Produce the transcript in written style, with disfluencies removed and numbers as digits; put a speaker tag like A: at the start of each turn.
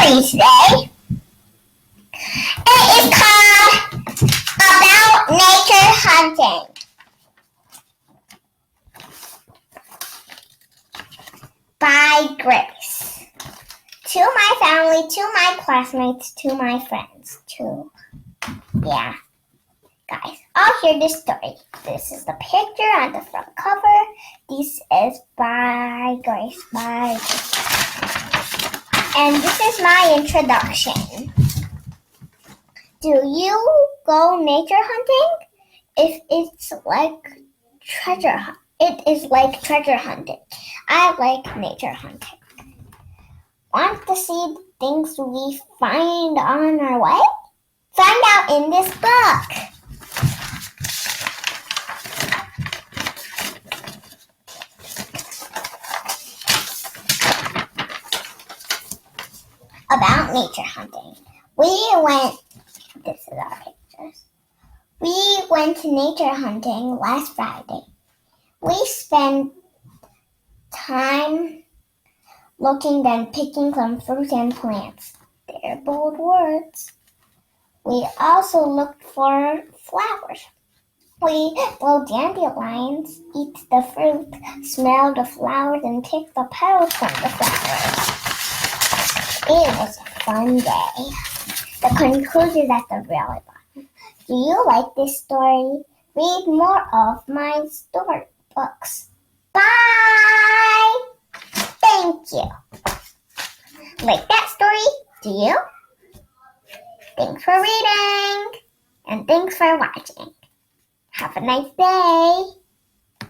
A: story today. It is called About Nature Hunting. By Grace. To my family, to my classmates, to my friends, guys, I'll hear this story. This is the picture on the front cover. This is by Grace. And this is my introduction. Do you go nature hunting? If it's like treasure hunt, it is like treasure hunting. I like nature hunting. Want to see the things we find on our way? Find out in this book. About nature hunting. This is our pictures. We went nature hunting last Friday. We spent time looking and picking some fruit and plants. They're bold words. We also looked for flowers. We blow dandelions, eat the fruit, smell the flowers, and pick the petals from the flowers. It was a fun day. The conclusion is at the very bottom. Do you like this story? Read more of my storybooks. Bye! Thank you. Like that story? Do you? Thanks for reading. And thanks for watching. Have a nice day.